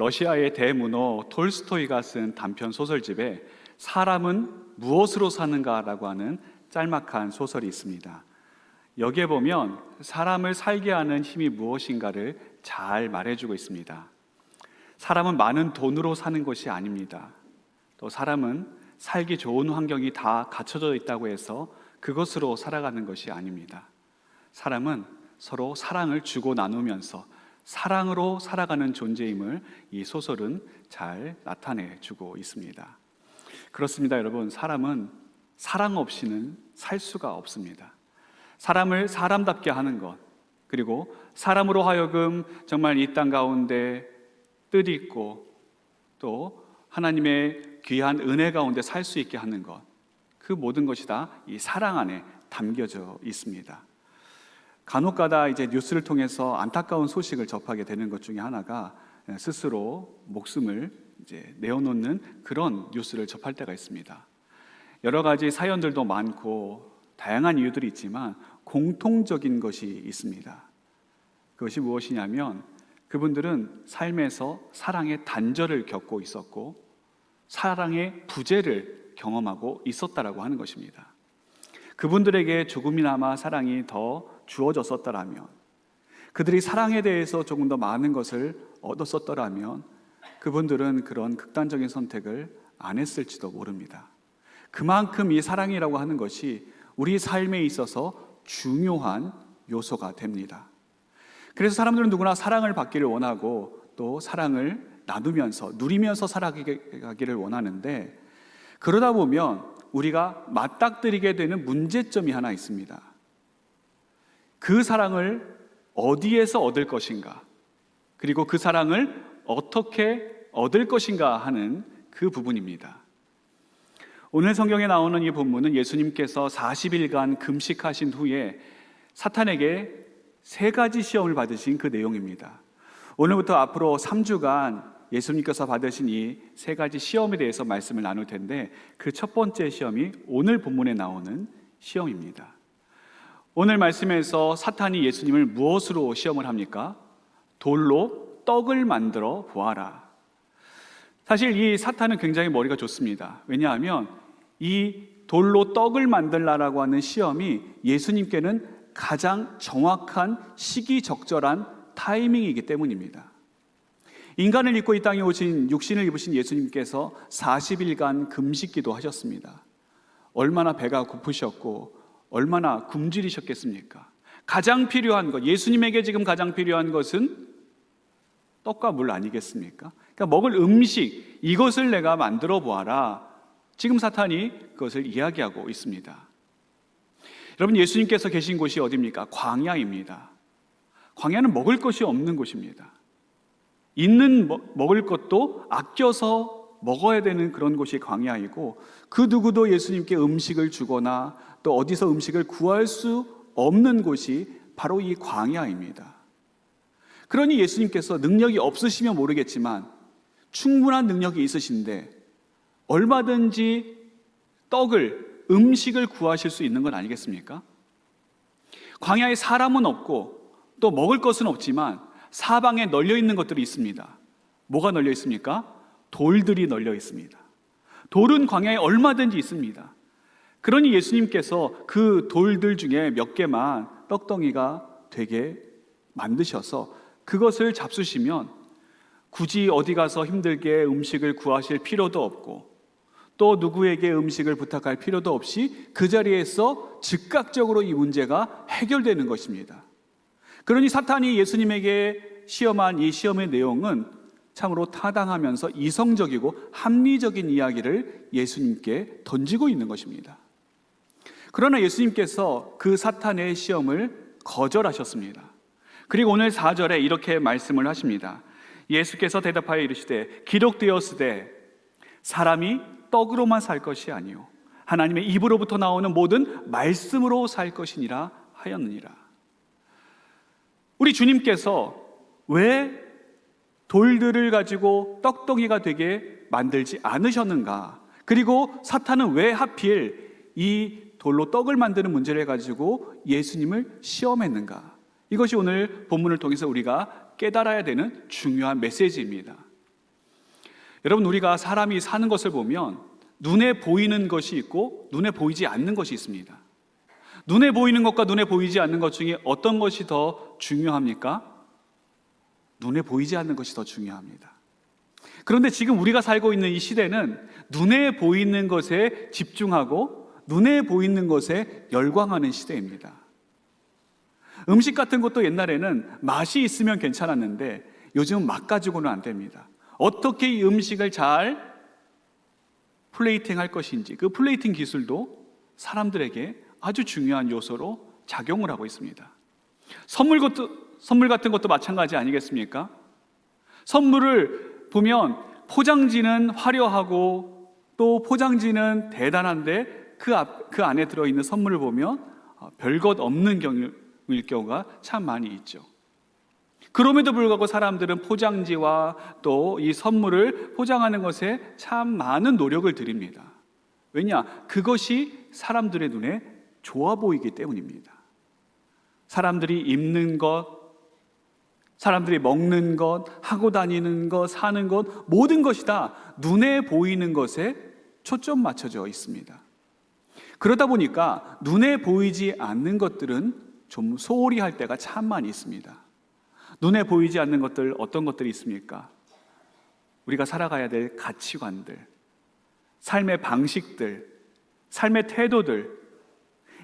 러시아의 대문호 톨스토이가 쓴 단편 소설집에 사람은 무엇으로 사는가라고 하는 짤막한 소설이 있습니다. 여기에 보면 사람을 살게 하는 힘이 무엇인가를 잘 말해주고 있습니다. 사람은 많은 돈으로 사는 것이 아닙니다. 또 사람은 살기 좋은 환경이 다 갖춰져 있다고 해서 그것으로 살아가는 것이 아닙니다. 사람은 서로 사랑을 주고 나누면서 사랑으로 살아가는 존재임을 이 소설은 잘 나타내주고 있습니다. 그렇습니다, 여러분. 사람은 사랑 없이는 살 수가 없습니다. 사람을 사람답게 하는 것, 그리고 사람으로 하여금 정말 이 땅 가운데 뜻있고 또 하나님의 귀한 은혜 가운데 살 수 있게 하는 것, 그 모든 것이 다 이 사랑 안에 담겨져 있습니다. 간혹가다 이제 뉴스를 통해서 안타까운 소식을 접하게 되는 것 중에 하나가 스스로 목숨을 이제 내어놓는 그런 뉴스를 접할 때가 있습니다. 여러 가지 사연들도 많고 다양한 이유들이 있지만 공통적인 것이 있습니다. 그것이 무엇이냐면 그분들은 삶에서 사랑의 단절을 겪고 있었고 사랑의 부재를 경험하고 있었다라고 하는 것입니다. 그분들에게 조금이나마 사랑이 더 주어졌었더라면, 그들이 사랑에 대해서 조금 더 많은 것을 얻었었더라면 그분들은 그런 극단적인 선택을 안 했을지도 모릅니다. 그만큼 이 사랑이라고 하는 것이 우리 삶에 있어서 중요한 요소가 됩니다. 그래서 사람들은 누구나 사랑을 받기를 원하고 또 사랑을 나누면서 누리면서 살아가기를 원하는데, 그러다 보면 우리가 맞닥뜨리게 되는 문제점이 하나 있습니다. 그 사랑을 어디에서 얻을 것인가, 그리고 그 사랑을 어떻게 얻을 것인가 하는 그 부분입니다. 오늘 성경에 나오는 이 본문은 예수님께서 40일간 금식하신 후에 사탄에게 3가지 시험을 받으신 그 내용입니다. 오늘부터 앞으로 3주간 예수님께서 받으신 이 3가지 시험에 대해서 말씀을 나눌 텐데, 그 첫 번째 시험이 오늘 본문에 나오는 시험입니다. 오늘 말씀에서 사탄이 예수님을 무엇으로 시험을 합니까? 돌로 떡을 만들어 보아라. 사실 이 사탄은 굉장히 머리가 좋습니다. 왜냐하면 이 돌로 떡을 만들라라고 하는 시험이 예수님께는 가장 정확한 시기적절한 타이밍이기 때문입니다. 인간을 입고 이 땅에 오신, 육신을 입으신 예수님께서 40일간 금식기도 하셨습니다. 얼마나 배가 고프셨고 얼마나 굶주리셨겠습니까? 가장 필요한 것, 예수님에게 지금 가장 필요한 것은 떡과 물 아니겠습니까? 그러니까 먹을 음식, 이것을 내가 만들어 보아라. 지금 사탄이 그것을 이야기하고 있습니다. 여러분, 예수님께서 계신 곳이 어디입니까? 광야입니다. 광야는 먹을 것이 없는 곳입니다. 있는 먹을 것도 아껴서 먹어야 되는 그런 곳이 광야이고, 그 누구도 예수님께 음식을 주거나 또 어디서 음식을 구할 수 없는 곳이 바로 이 광야입니다. 그러니 예수님께서 능력이 없으시면 모르겠지만 충분한 능력이 있으신데 얼마든지 떡을, 음식을 구하실 수 있는 건 아니겠습니까? 광야에 사람은 없고 또 먹을 것은 없지만 사방에 널려 있는 것들이 있습니다. 뭐가 널려 있습니까? 돌들이 널려 있습니다. 돌은 광야에 얼마든지 있습니다. 그러니 예수님께서 그 돌들 중에 몇 개만 떡덩이가 되게 만드셔서 그것을 잡수시면 굳이 어디 가서 힘들게 음식을 구하실 필요도 없고 또 누구에게 음식을 부탁할 필요도 없이 그 자리에서 즉각적으로 이 문제가 해결되는 것입니다. 그러니 사탄이 예수님에게 시험한 이 시험의 내용은 참으로 타당하면서 이성적이고 합리적인 이야기를 예수님께 던지고 있는 것입니다. 그러나 예수님께서 그 사탄의 시험을 거절하셨습니다. 그리고 오늘 4절에 이렇게 말씀을 하십니다. 예수께서 대답하여 이르시되 기록되었으되 사람이 떡으로만 살 것이 아니요 하나님의 입으로부터 나오는 모든 말씀으로 살 것이니라 하였느니라. 우리 주님께서 왜 돌들을 가지고 떡덩이가 되게 만들지 않으셨는가? 그리고 사탄은 왜 하필 이 돌로 떡을 만드는 문제를 가지고 예수님을 시험했는가? 이것이 오늘 본문을 통해서 우리가 깨달아야 되는 중요한 메시지입니다. 여러분, 우리가 사람이 사는 것을 보면 눈에 보이는 것이 있고 눈에 보이지 않는 것이 있습니다. 눈에 보이는 것과 눈에 보이지 않는 것 중에 어떤 것이 더 중요합니까? 눈에 보이지 않는 것이 더 중요합니다. 그런데 지금 우리가 살고 있는 이 시대는 눈에 보이는 것에 집중하고 눈에 보이는 것에 열광하는 시대입니다. 음식 같은 것도 옛날에는 맛이 있으면 괜찮았는데 요즘은 맛 가지고는 안 됩니다. 어떻게 이 음식을 잘 플레이팅 할 것인지, 그 플레이팅 기술도 사람들에게 아주 중요한 요소로 작용을 하고 있습니다. 선물 같은 것도 마찬가지 아니겠습니까? 선물을 보면 포장지는 화려하고 또 포장지는 대단한데 그 안에 들어있는 선물을 보면 별것 없는 경우가 참 많이 있죠. 그럼에도 불구하고 사람들은 포장지와 또 이 선물을 포장하는 것에 참 많은 노력을 들입니다. 왜냐? 그것이 사람들의 눈에 좋아 보이기 때문입니다. 사람들이 입는 것, 사람들이 먹는 것, 하고 다니는 것, 사는 것, 모든 것이 다 눈에 보이는 것에 초점 맞춰져 있습니다. 그러다 보니까 눈에 보이지 않는 것들은 좀 소홀히 할 때가 참 많이 있습니다. 눈에 보이지 않는 것들, 어떤 것들이 있습니까? 우리가 살아가야 될 가치관들, 삶의 방식들, 삶의 태도들,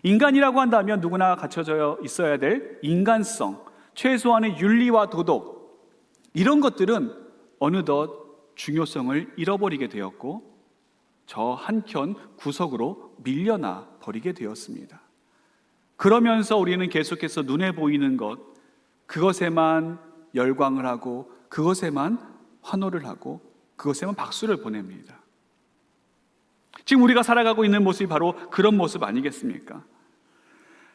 인간이라고 한다면 누구나 갖춰져 있어야 될 인간성, 최소한의 윤리와 도덕, 이런 것들은 어느덧 중요성을 잃어버리게 되었고 저 한켠 구석으로 밀려나 버리게 되었습니다. 그러면서 우리는 계속해서 눈에 보이는 것, 그것에만 열광을 하고 그것에만 환호를 하고 그것에만 박수를 보냅니다. 지금 우리가 살아가고 있는 모습이 바로 그런 모습 아니겠습니까?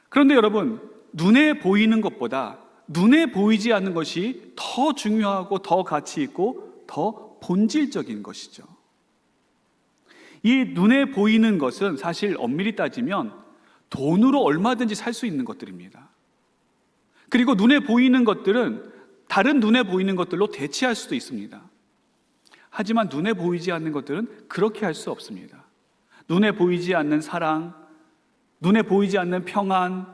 그런데 여러분, 눈에 보이는 것보다 눈에 보이지 않는 것이 더 중요하고 더 가치 있고 더 본질적인 것이죠. 이 눈에 보이는 것은 사실 엄밀히 따지면 돈으로 얼마든지 살 수 있는 것들입니다. 그리고 눈에 보이는 것들은 다른 눈에 보이는 것들로 대체할 수도 있습니다. 하지만 눈에 보이지 않는 것들은 그렇게 할 수 없습니다. 눈에 보이지 않는 사랑, 눈에 보이지 않는 평안,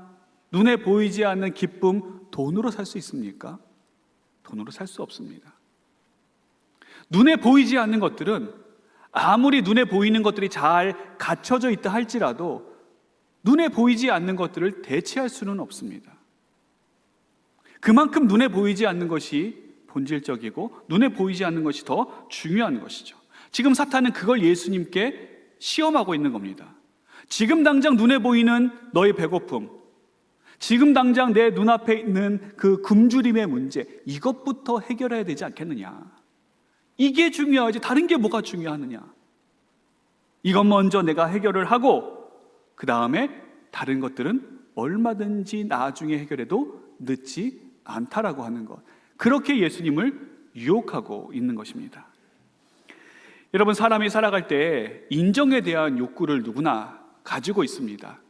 눈에 보이지 않는 기쁨, 돈으로 살 수 있습니까? 돈으로 살 수 없습니다. 눈에 보이지 않는 것들은 아무리 눈에 보이는 것들이 잘 갖춰져 있다 할지라도 눈에 보이지 않는 것들을 대체할 수는 없습니다. 그만큼 눈에 보이지 않는 것이 본질적이고 눈에 보이지 않는 것이 더 중요한 것이죠. 지금 사탄은 그걸 예수님께 시험하고 있는 겁니다. 지금 당장 눈에 보이는 너의 배고픔, 지금 당장 내 눈앞에 있는 그 굶주림의 문제, 이것부터 해결해야 되지 않겠느냐. 이게 중요하지 다른 게 뭐가 중요하느냐. 이것 먼저 내가 해결을 하고 그 다음에 다른 것들은 얼마든지 나중에 해결해도 늦지 않다라고 하는 것, 그렇게 예수님을 유혹하고 있는 것입니다. 여러분, 사람이 살아갈 때 인정에 대한 욕구를 누구나 가지고 있습니다.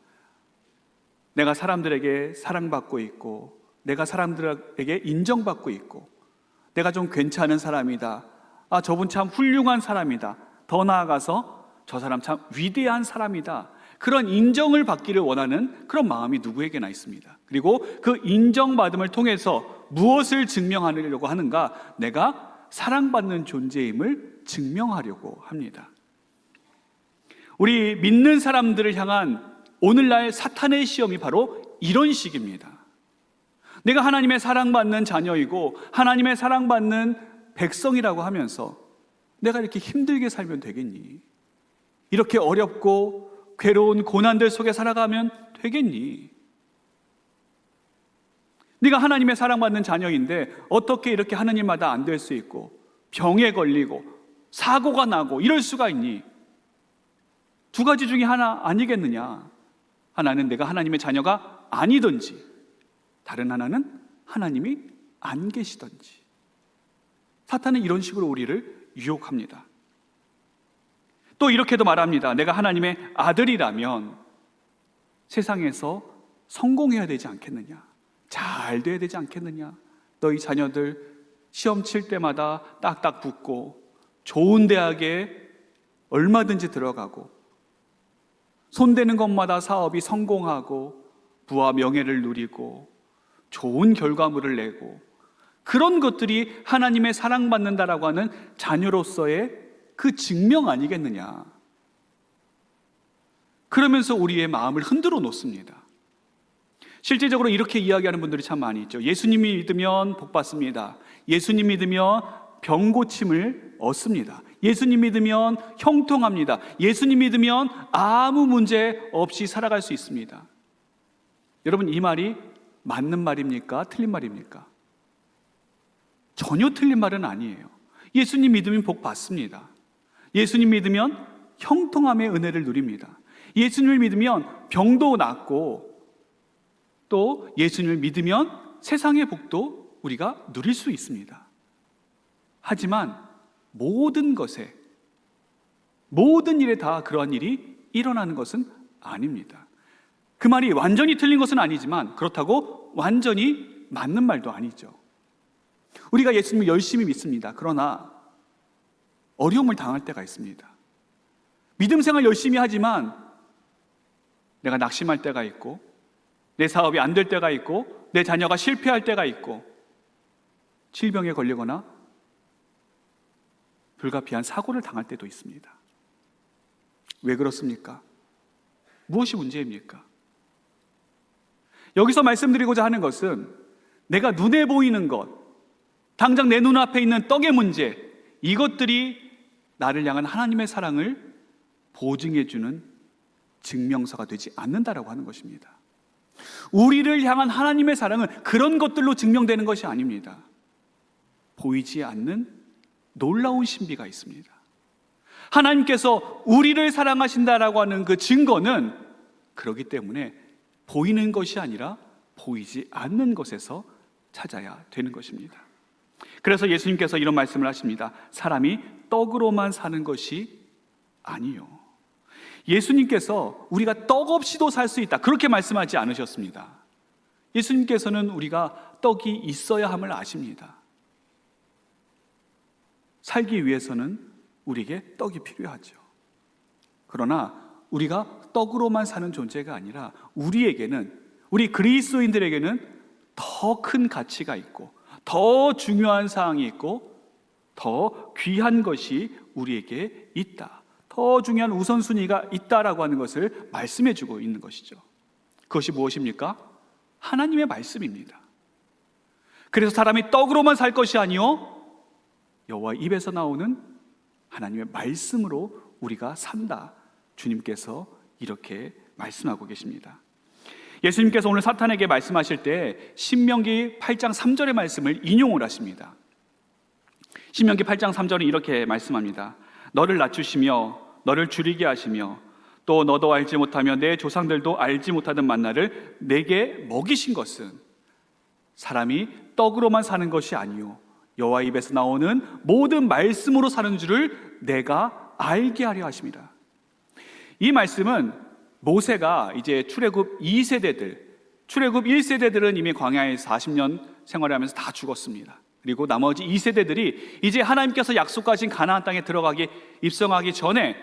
내가 사람들에게 사랑받고 있고 내가 사람들에게 인정받고 있고 내가 좀 괜찮은 사람이다, 저분 참 훌륭한 사람이다, 더 나아가서 저 사람 참 위대한 사람이다, 그런 인정을 받기를 원하는 그런 마음이 누구에게나 있습니다. 그리고 그 인정받음을 통해서 무엇을 증명하려고 하는가? 내가 사랑받는 존재임을 증명하려고 합니다. 우리 믿는 사람들을 향한 오늘날 사탄의 시험이 바로 이런 식입니다. 내가 하나님의 사랑받는 자녀이고 하나님의 사랑받는 백성이라고 하면서 내가 이렇게 힘들게 살면 되겠니? 이렇게 어렵고 괴로운 고난들 속에 살아가면 되겠니? 네가 하나님의 사랑받는 자녀인데 어떻게 이렇게 하나님마다 안 될 수 있고 병에 걸리고 사고가 나고 이럴 수가 있니? 두 가지 중에 하나 아니겠느냐? 하나는 내가 하나님의 자녀가 아니든지 다른 하나는 하나님이 안 계시든지. 사탄은 이런 식으로 우리를 유혹합니다. 또 이렇게도 말합니다. 내가 하나님의 아들이라면 세상에서 성공해야 되지 않겠느냐, 잘 돼야 되지 않겠느냐, 너희 자녀들 시험 칠 때마다 딱딱 붙고 좋은 대학에 얼마든지 들어가고 손대는 것마다 사업이 성공하고 부와 명예를 누리고 좋은 결과물을 내고 그런 것들이 하나님의 사랑받는다라고 하는 자녀로서의 그 증명 아니겠느냐. 그러면서 우리의 마음을 흔들어 놓습니다. 실제적으로 이렇게 이야기하는 분들이 참 많이 있죠. 예수님이 믿으면 복 받습니다. 예수님 믿으면 병 고침을 얻습니다. 예수님 믿으면 형통합니다. 예수님 믿으면 아무 문제 없이 살아갈 수 있습니다. 여러분, 이 말이 맞는 말입니까? 틀린 말입니까? 전혀 틀린 말은 아니에요. 예수님 믿으면 복 받습니다. 예수님 믿으면 형통함의 은혜를 누립니다. 예수님을 믿으면 병도 낫고 또 예수님을 믿으면 세상의 복도 우리가 누릴 수 있습니다. 하지만 모든 것에, 모든 일에 다 그러한 일이 일어나는 것은 아닙니다. 그 말이 완전히 틀린 것은 아니지만 그렇다고 완전히 맞는 말도 아니죠. 우리가 예수님을 열심히 믿습니다. 그러나 어려움을 당할 때가 있습니다. 믿음 생활 열심히 하지만 내가 낙심할 때가 있고 내 사업이 안 될 때가 있고 내 자녀가 실패할 때가 있고 질병에 걸리거나 불가피한 사고를 당할 때도 있습니다. 왜 그렇습니까? 무엇이 문제입니까? 여기서 말씀드리고자 하는 것은 내가 눈에 보이는 것, 당장 내 눈앞에 있는 떡의 문제, 이것들이 나를 향한 하나님의 사랑을 보증해주는 증명서가 되지 않는다라고 하는 것입니다. 우리를 향한 하나님의 사랑은 그런 것들로 증명되는 것이 아닙니다. 보이지 않는 놀라운 신비가 있습니다. 하나님께서 우리를 사랑하신다라고 하는 그 증거는 그렇기 때문에 보이는 것이 아니라 보이지 않는 것에서 찾아야 되는 것입니다. 그래서 예수님께서 이런 말씀을 하십니다. 사람이 떡으로만 사는 것이 아니요. 예수님께서 우리가 떡 없이도 살 수 있다, 그렇게 말씀하지 않으셨습니다. 예수님께서는 우리가 떡이 있어야 함을 아십니다. 살기 위해서는 우리에게 떡이 필요하죠. 그러나 우리가 떡으로만 사는 존재가 아니라 우리에게는, 우리 그리스도인들에게는 더 큰 가치가 있고 더 중요한 사항이 있고 더 귀한 것이 우리에게 있다, 더 중요한 우선순위가 있다라고 하는 것을 말씀해 주고 있는 것이죠. 그것이 무엇입니까? 하나님의 말씀입니다. 그래서 사람이 떡으로만 살 것이 아니요 여호와 입에서 나오는 하나님의 말씀으로 우리가 산다, 주님께서 이렇게 말씀하고 계십니다. 예수님께서 오늘 사탄에게 말씀하실 때 신명기 8장 3절의 말씀을 인용을 하십니다. 신명기 8장 3절은 이렇게 말씀합니다. 너를 낮추시며 너를 줄이게 하시며 또 너도 알지 못하며 내 조상들도 알지 못하던 만나를 내게 먹이신 것은 사람이 떡으로만 사는 것이 아니요 여호와 입에서 나오는 모든 말씀으로 사는 줄을 내가 알게 하려 하십니다. 이 말씀은 모세가 이제 출애굽 2세대들, 출애굽 1세대들은 이미 광야에서 40년 생활하면서 다 죽었습니다. 그리고 나머지 2세대들이 이제 하나님께서 약속하신 가나안 땅에 들어가기, 입성하기 전에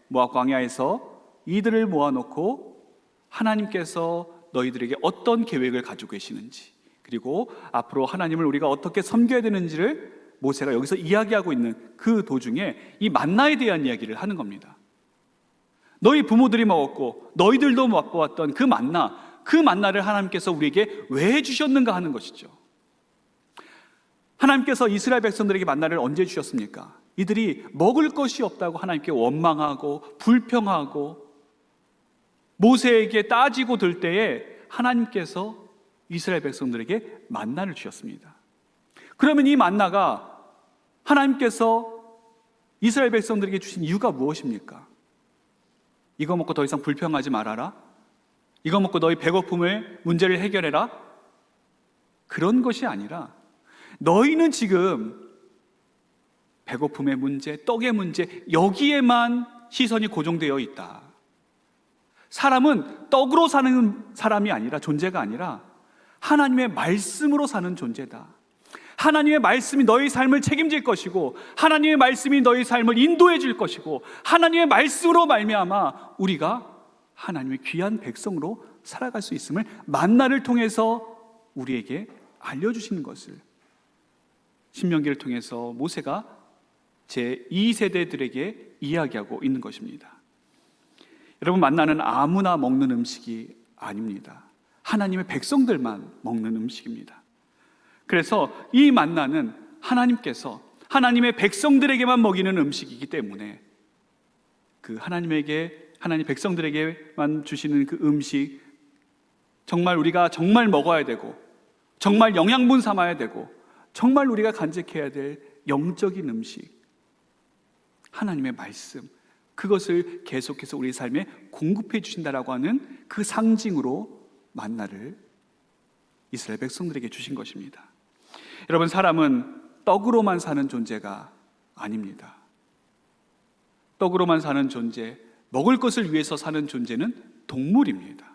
모압 광야에서 이들을 모아놓고 하나님께서 너희들에게 어떤 계획을 가지고 계시는지, 그리고 앞으로 하나님을 우리가 어떻게 섬겨야 되는지를 모세가 여기서 이야기하고 있는 그 도중에 이 만나에 대한 이야기를 하는 겁니다. 너희 부모들이 먹었고 너희들도 맛보았던 그 만나를 하나님께서 우리에게 왜 주셨는가 하는 것이죠. 하나님께서 이스라엘 백성들에게 만나를 언제 주셨습니까? 이들이 먹을 것이 없다고 하나님께 원망하고 불평하고 모세에게 따지고 들 때에 하나님께서 이스라엘 백성들에게 만나를 주셨습니다. 그러면 이 만나가 하나님께서 이스라엘 백성들에게 주신 이유가 무엇입니까? 이거 먹고 더 이상 불평하지 말아라, 이거 먹고 너희 배고픔을 문제를 해결해라, 그런 것이 아니라 너희는 지금 배고픔의 문제, 떡의 문제, 여기에만 시선이 고정되어 있다. 사람은 떡으로 사는 사람이 아니라, 존재가 아니라 하나님의 말씀으로 사는 존재다. 하나님의 말씀이 너희 삶을 책임질 것이고, 하나님의 말씀이 너희 삶을 인도해 줄 것이고, 하나님의 말씀으로 말미암아 우리가 하나님의 귀한 백성으로 살아갈 수 있음을 만나를 통해서 우리에게 알려주시는 것을 신명기를 통해서 모세가 제2세대들에게 이야기하고 있는 것입니다. 여러분, 만나는 아무나 먹는 음식이 아닙니다. 하나님의 백성들만 먹는 음식입니다. 그래서 이 만나는 하나님께서 하나님의 백성들에게만 먹이는 음식이기 때문에 그 하나님 백성들에게만 주시는 그 음식, 정말 우리가 정말 먹어야 되고, 정말 영양분 삼아야 되고, 정말 우리가 간직해야 될 영적인 음식, 하나님의 말씀, 그것을 계속해서 우리 삶에 공급해 주신다라고 하는 그 상징으로 만나를 이스라엘 백성들에게 주신 것입니다. 여러분, 사람은 떡으로만 사는 존재가 아닙니다. 떡으로만 사는 존재, 먹을 것을 위해서 사는 존재는 동물입니다.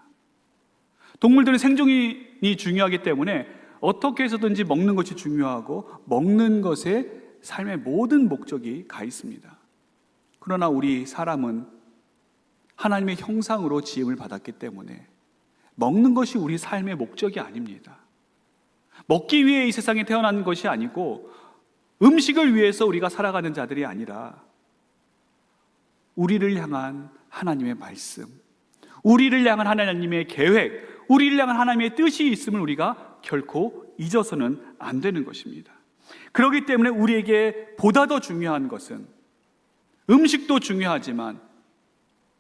동물들은 생존이 중요하기 때문에 어떻게 해서든지 먹는 것이 중요하고, 먹는 것에 삶의 모든 목적이 가 있습니다. 그러나 우리 사람은 하나님의 형상으로 지음을 받았기 때문에 먹는 것이 우리 삶의 목적이 아닙니다. 먹기 위해 이 세상에 태어난 것이 아니고, 음식을 위해서 우리가 살아가는 자들이 아니라 우리를 향한 하나님의 말씀, 우리를 향한 하나님의 계획, 우리를 향한 하나님의 뜻이 있음을 우리가 결코 잊어서는 안 되는 것입니다. 그렇기 때문에 우리에게 보다 더 중요한 것은, 음식도 중요하지만,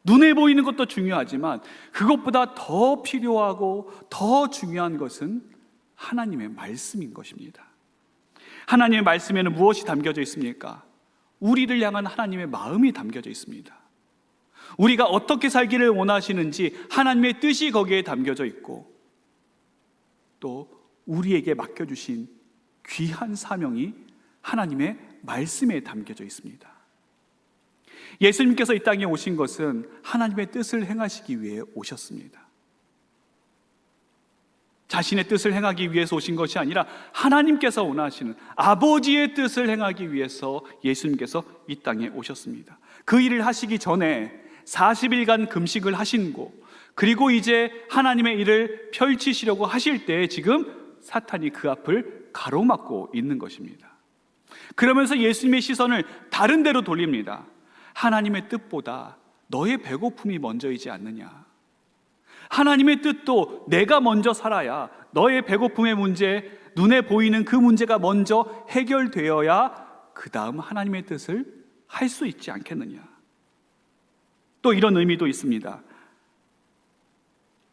눈에 보이는 것도 중요하지만, 그것보다 더 필요하고 더 중요한 것은 하나님의 말씀인 것입니다. 하나님의 말씀에는 무엇이 담겨져 있습니까? 우리를 향한 하나님의 마음이 담겨져 있습니다. 우리가 어떻게 살기를 원하시는지 하나님의 뜻이 거기에 담겨져 있고, 또 우리에게 맡겨주신 귀한 사명이 하나님의 말씀에 담겨져 있습니다. 예수님께서 이 땅에 오신 것은 하나님의 뜻을 행하시기 위해 오셨습니다. 자신의 뜻을 행하기 위해서 오신 것이 아니라 하나님께서 원하시는 아버지의 뜻을 행하기 위해서 예수님께서 이 땅에 오셨습니다. 그 일을 하시기 전에 40일간 금식을 하시고, 그리고 이제 하나님의 일을 펼치시려고 하실 때 지금 사탄이 그 앞을 가로막고 있는 것입니다. 그러면서 예수님의 시선을 다른 데로 돌립니다. 하나님의 뜻보다 너의 배고픔이 먼저이지 않느냐. 하나님의 뜻도 내가 먼저 살아야 너의 배고픔의 문제, 눈에 보이는 그 문제가 먼저 해결되어야 그 다음 하나님의 뜻을 할 수 있지 않겠느냐. 또 이런 의미도 있습니다.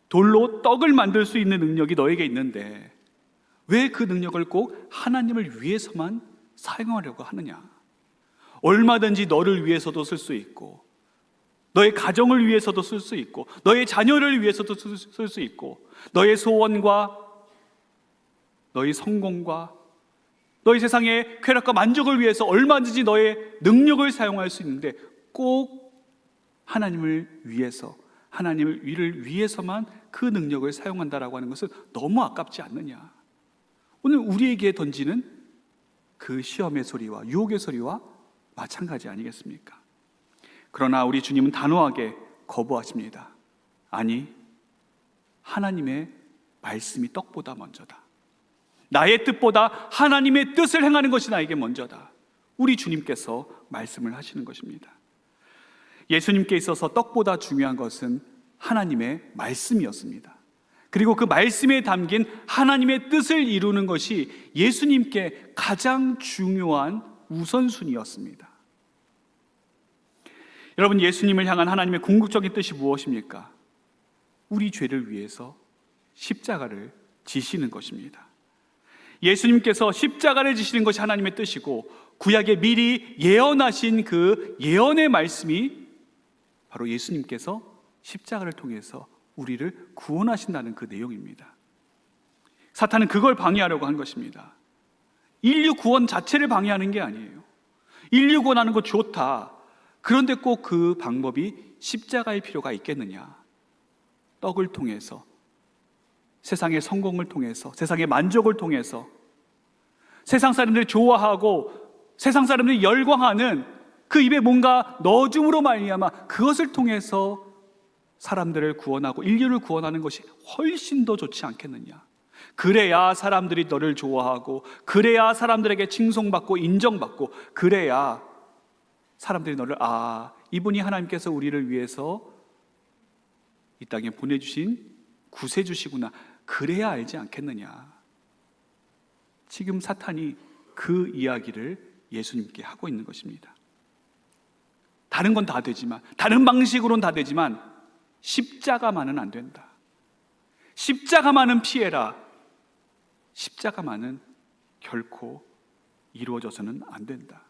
돌로 떡을 만들 수 있는 능력이 너에게 있는데 왜 그 능력을 꼭 하나님을 위해서만 사용하려고 하느냐. 얼마든지 너를 위해서도 쓸 수 있고, 너의 가정을 위해서도 쓸 수 있고, 너의 자녀를 위해서도 쓸 수 있고, 너의 소원과 너의 성공과 너의 세상의 쾌락과 만족을 위해서 얼마든지 너의 능력을 사용할 수 있는데 꼭 하나님을 위해서, 하나님을 위를 위해서만 그 능력을 사용한다라고 하는 것은 너무 아깝지 않느냐. 오늘 우리에게 던지는 그 시험의 소리와 유혹의 소리와 마찬가지 아니겠습니까? 그러나 우리 주님은 단호하게 거부하십니다. 아니, 하나님의 말씀이 떡보다 먼저다. 나의 뜻보다 하나님의 뜻을 행하는 것이 나에게 먼저다. 우리 주님께서 말씀을 하시는 것입니다. 예수님께 있어서 떡보다 중요한 것은 하나님의 말씀이었습니다. 그리고 그 말씀에 담긴 하나님의 뜻을 이루는 것이 예수님께 가장 중요한 우선순위였습니다. 여러분, 예수님을 향한 하나님의 궁극적인 뜻이 무엇입니까? 우리 죄를 위해서 십자가를 지시는 것입니다. 예수님께서 십자가를 지시는 것이 하나님의 뜻이고, 구약에 미리 예언하신 그 예언의 말씀이 바로 예수님께서 십자가를 통해서 우리를 구원하신다는 그 내용입니다. 사탄은 그걸 방해하려고 한 것입니다. 인류 구원 자체를 방해하는 게 아니에요. 인류 구원하는 거 좋다. 그런데 꼭 그 방법이 십자가일 필요가 있겠느냐. 떡을 통해서, 세상의 성공을 통해서, 세상의 만족을 통해서, 세상 사람들이 좋아하고 세상 사람들이 열광하는 그 입에 뭔가 넣어줌으로 말미암아 그것을 통해서 사람들을 구원하고 인류를 구원하는 것이 훨씬 더 좋지 않겠느냐. 그래야 사람들이 너를 좋아하고, 그래야 사람들에게 칭송받고 인정받고, 그래야 사람들이 너를 이분이 하나님께서 우리를 위해서 이 땅에 보내주신 구세주시구나, 그래야 알지 않겠느냐. 지금 사탄이 그 이야기를 예수님께 하고 있는 것입니다. 다른 건 다 되지만, 다른 방식으로는 다 되지만 십자가만은 안 된다. 십자가만은 피해라. 십자가만은 결코 이루어져서는 안 된다.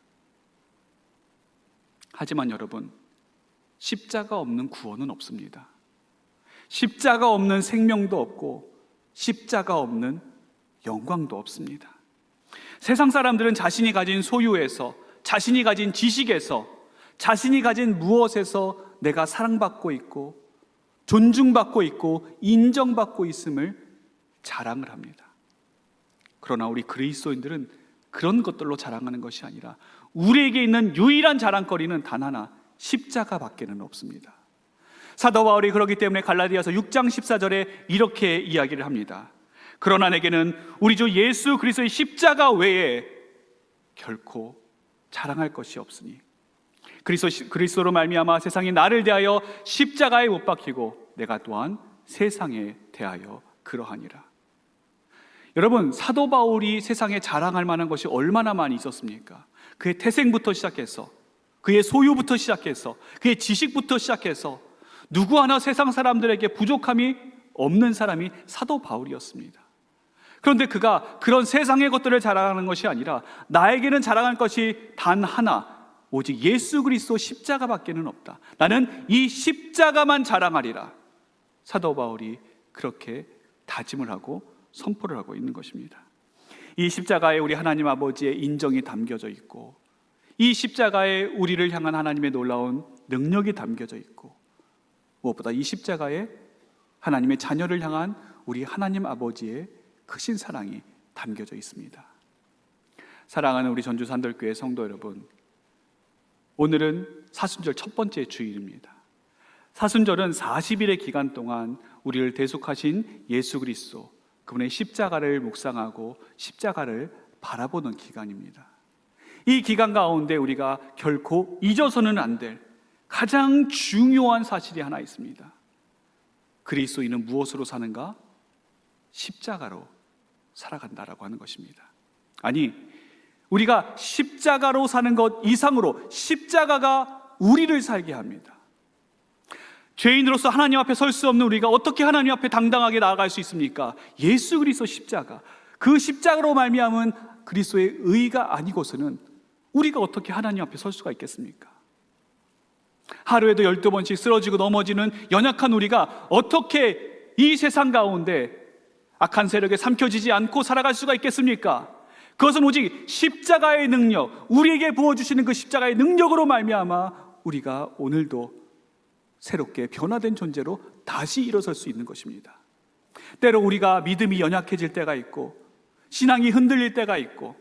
하지만 여러분, 십자가 없는 구원은 없습니다. 십자가 없는 생명도 없고 십자가 없는 영광도 없습니다. 세상 사람들은 자신이 가진 소유에서, 자신이 가진 지식에서, 자신이 가진 무엇에서 내가 사랑받고 있고 존중받고 있고 인정받고 있음을 자랑을 합니다. 그러나 우리 그리스도인들은 그런 것들로 자랑하는 것이 아니라 우리에게 있는 유일한 자랑거리는 단 하나, 십자가밖에는 없습니다. 사도 바울이 그렇기 때문에 갈라디아서 6장 14절에 이렇게 이야기를 합니다. 그러나 내게는 우리 주 예수 그리스도의 십자가 외에 결코 자랑할 것이 없으니 그리스도로 말미암아 세상이 나를 대하여 십자가에 못 박히고 내가 또한 세상에 대하여 그러하니라. 여러분, 사도 바울이 세상에 자랑할 만한 것이 얼마나 많이 있었습니까? 그의 태생부터 시작해서, 그의 소유부터 시작해서, 그의 지식부터 시작해서 누구 하나 세상 사람들에게 부족함이 없는 사람이 사도 바울이었습니다. 그런데 그가 그런 세상의 것들을 자랑하는 것이 아니라 나에게는 자랑할 것이 단 하나, 오직 예수 그리스도 십자가밖에는 없다. 나는 이 십자가만 자랑하리라. 사도 바울이 그렇게 다짐을 하고 선포를 하고 있는 것입니다. 이 십자가에 우리 하나님 아버지의 인정이 담겨져 있고, 이 십자가에 우리를 향한 하나님의 놀라운 능력이 담겨져 있고, 무엇보다 이 십자가에 하나님의 자녀를 향한 우리 하나님 아버지의 크신 사랑이 담겨져 있습니다. 사랑하는 우리 전주 산돌교회 성도 여러분, 오늘은 사순절 첫 번째 주일입니다. 사순절은 40일의 기간 동안 우리를 대속하신 예수 그리스도, 그분의 십자가를 묵상하고 십자가를 바라보는 기간입니다. 이 기간 가운데 우리가 결코 잊어서는 안 될 가장 중요한 사실이 하나 있습니다. 그리스도인은 무엇으로 사는가? 십자가로 살아간다라고 하는 것입니다. 아니, 우리가 십자가로 사는 것 이상으로 십자가가 우리를 살게 합니다. 죄인으로서 하나님 앞에 설 수 없는 우리가 어떻게 하나님 앞에 당당하게 나아갈 수 있습니까? 예수 그리스도 십자가, 그 십자가로 말미암은 그리스도의 의가 아니고서는 우리가 어떻게 하나님 앞에 설 수가 있겠습니까? 하루에도 12번씩 쓰러지고 넘어지는 연약한 우리가 어떻게 이 세상 가운데 악한 세력에 삼켜지지 않고 살아갈 수가 있겠습니까? 그것은 오직 십자가의 능력, 우리에게 부어주시는 그 십자가의 능력으로 말미암아 우리가 오늘도 새롭게 변화된 존재로 다시 일어설 수 있는 것입니다. 때로 우리가 믿음이 연약해질 때가 있고 신앙이 흔들릴 때가 있고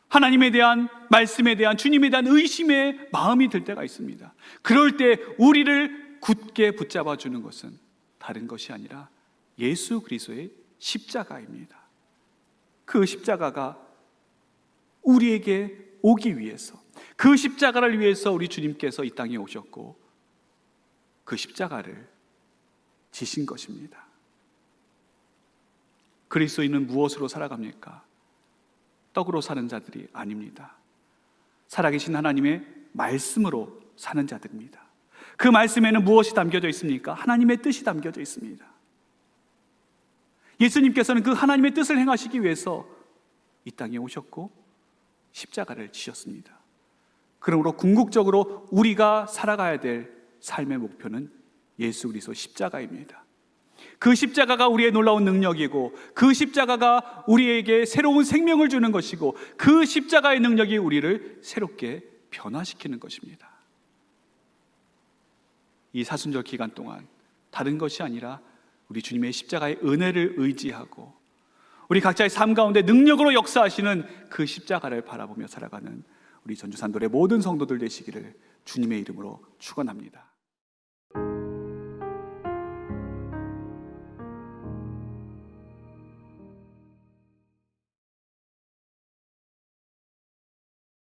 하나님에 대한 말씀에 대한 주님에 대한 의심의 마음이 들 때가 있습니다. 그럴 때 우리를 굳게 붙잡아 주는 것은 다른 것이 아니라 예수 그리스도의 십자가입니다. 그 십자가가 우리에게 오기 위해서, 그 십자가를 위해서 우리 주님께서 이 땅에 오셨고 그 십자가를 지신 것입니다. 그리스도인은 무엇으로 살아갑니까? 떡으로 사는 자들이 아닙니다. 살아계신 하나님의 말씀으로 사는 자들입니다. 그 말씀에는 무엇이 담겨져 있습니까? 하나님의 뜻이 담겨져 있습니다. 예수님께서는 그 하나님의 뜻을 행하시기 위해서 이 땅에 오셨고 십자가를 지셨습니다. 그러므로 궁극적으로 우리가 살아가야 될 삶의 목표는 예수 그리스도 십자가입니다. 그 십자가가 우리의 놀라운 능력이고 그 십자가가 우리에게 새로운 생명을 주는 것이고 그 십자가의 능력이 우리를 새롭게 변화시키는 것입니다. 이 사순절 기간 동안 다른 것이 아니라 우리 주님의 십자가의 은혜를 의지하고 우리 각자의 삶 가운데 능력으로 역사하시는 그 십자가를 바라보며 살아가는 우리 전주산돌의 모든 성도들 되시기를 주님의 이름으로 축원합니다.